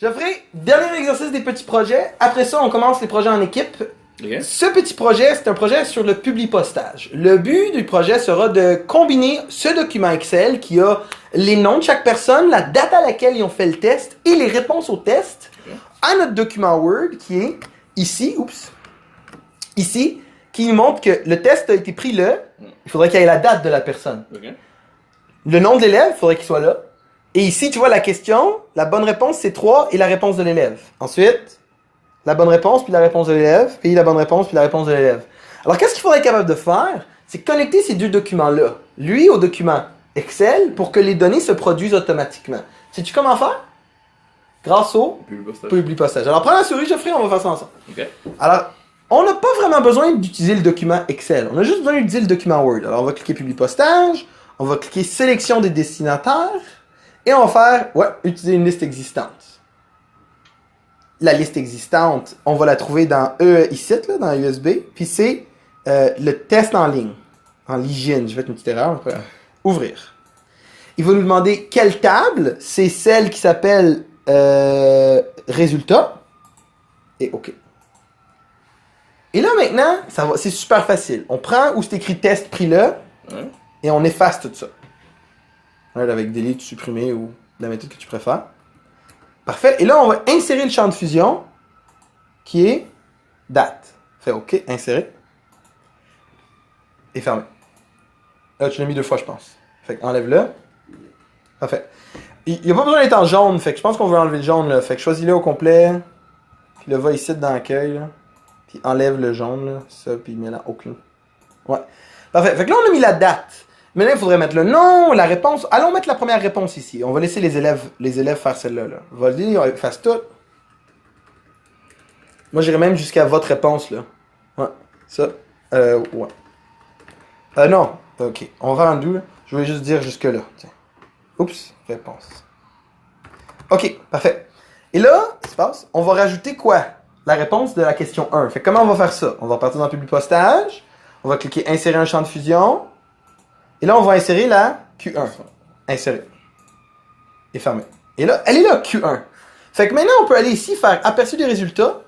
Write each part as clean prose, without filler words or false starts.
Geoffrey, dernier exercice des petits projets. Après ça, on commence les projets en équipe. Okay. Ce petit projet, c'est un projet sur le publipostage. Le but du projet sera de combiner ce document Excel qui a les noms de chaque personne, la date à laquelle ils ont fait le test et les réponses au test à notre document Word qui est ici, ici, qui montre que le test a été pris là. Il faudrait qu'il y ait la date de la personne. Okay. Le nom de l'élève, il faudrait qu'il soit là. Et ici, tu vois la question, la bonne réponse c'est 3 et la réponse de l'élève. Ensuite, la bonne réponse, puis la réponse de l'élève, puis la bonne réponse, puis la réponse de l'élève. Alors, qu'est-ce qu'il faudrait être capable de faire? C'est connecter ces deux documents-là, lui au document Excel, pour que les données se produisent automatiquement. Sais-tu comment faire? Grâce au publipostage. Alors, prends la souris, Geoffrey, on va faire ça ensemble. Okay. Alors, on n'a pas vraiment besoin d'utiliser le document Excel. On a juste besoin d'utiliser le document Word. Alors, on va cliquer publipostage, on va cliquer sélection des destinataires, et on va faire, utiliser une liste existante. La liste existante, on va la trouver dans ici, là, dans USB. Puis c'est le test en ligne. En l'hygiène, j'ai fait une petite erreur. Ouvrir. Il va nous demander quelle table. C'est celle qui s'appelle résultats. Et OK. Et là maintenant, c'est super facile. On prend où c'est écrit test pris là. Et on efface tout ça. Avec delete, supprimer ou la méthode que tu préfères. Parfait. Et là, on va insérer le champ de fusion qui est date. Fait OK, insérer. Et fermer. Là, tu l'as mis 2 fois, je pense. Fait enlève-le. Parfait. Il n'y a pas besoin d'être en jaune. Fait que je pense qu'on veut enlever le jaune. Là. Fait que choisis-le au complet. Puis le va ici dans l'accueil. Puis enlève le jaune. Là. Ça, puis mets là aucun. Ouais. Parfait. Fait que là, on a mis la date. Mais là, il faudrait mettre le nom, la réponse. Allons mettre la première réponse ici. On va laisser les élèves faire celle-là. Là. Vas-y, on fasse tout. Moi, j'irais même jusqu'à votre réponse, là. Ouais. Ça. Ouais. Non. OK. On va en deux. Je vais juste dire jusque-là. Tiens. Oups. Réponse. OK. Parfait. Et là, ce qui se passe, on va rajouter quoi? La réponse de la question 1. Fait comment on va faire ça? On va partir dans publipostage. On va cliquer insérer un champ de fusion. Et là, on va insérer la Q1. Insérer. Et fermer. Et là, elle est là, Q1. Fait que maintenant, on peut aller ici, faire aperçu des résultats.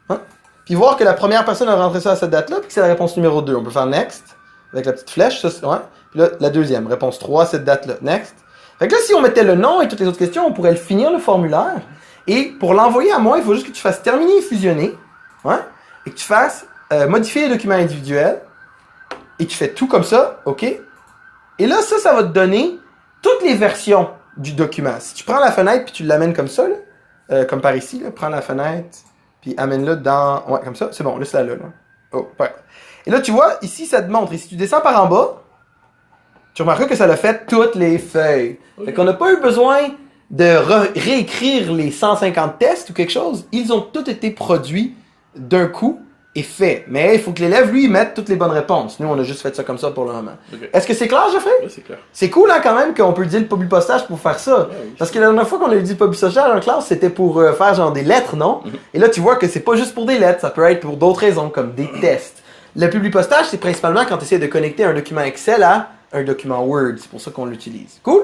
Hein, puis voir que la première personne a rentré ça à cette date-là, puis que c'est la réponse numéro 2. On peut faire next, avec la petite flèche. Ça, ouais. Puis là, la deuxième, réponse 3, cette date-là. Next. Fait que là, si on mettait le nom et toutes les autres questions, on pourrait le finir, le formulaire. Et pour l'envoyer à moi, il faut juste que tu fasses terminer et fusionner. Ouais, et que tu fasses modifier les documents individuels. Et tu fais tout comme ça. OK? Et là, ça va te donner toutes les versions du document. Si tu prends la fenêtre puis tu l'amènes comme ça, là, comme par ici, là, prends la fenêtre puis amène-la dans... Ouais, comme ça, c'est bon, laisse-la là. Oh, ouais. Et là, tu vois, ici, ça te montre. Et si tu descends par en bas, tu remarqueras que ça l'a fait toutes les feuilles. Fait qu'on n'a pas eu besoin de réécrire les 150 tests ou quelque chose. Ils ont tous été produits d'un coup. Et fait. Mais il faut que l'élève, lui, mette toutes les bonnes réponses. Nous, on a juste fait ça comme ça pour le moment. Okay. Est-ce que c'est clair, Geoffrey? Oui, c'est clair. C'est cool, hein, quand même, qu'on peut dire le publipostage pour faire ça. Ouais, oui. Parce que la dernière fois qu'on a dit le publipostage en classe, c'était pour faire genre des lettres, non? Et là, tu vois que c'est pas juste pour des lettres, ça peut être pour d'autres raisons, comme des tests. Le publipostage, c'est principalement quand tu essaies de connecter un document Excel à un document Word. C'est pour ça qu'on l'utilise. Cool?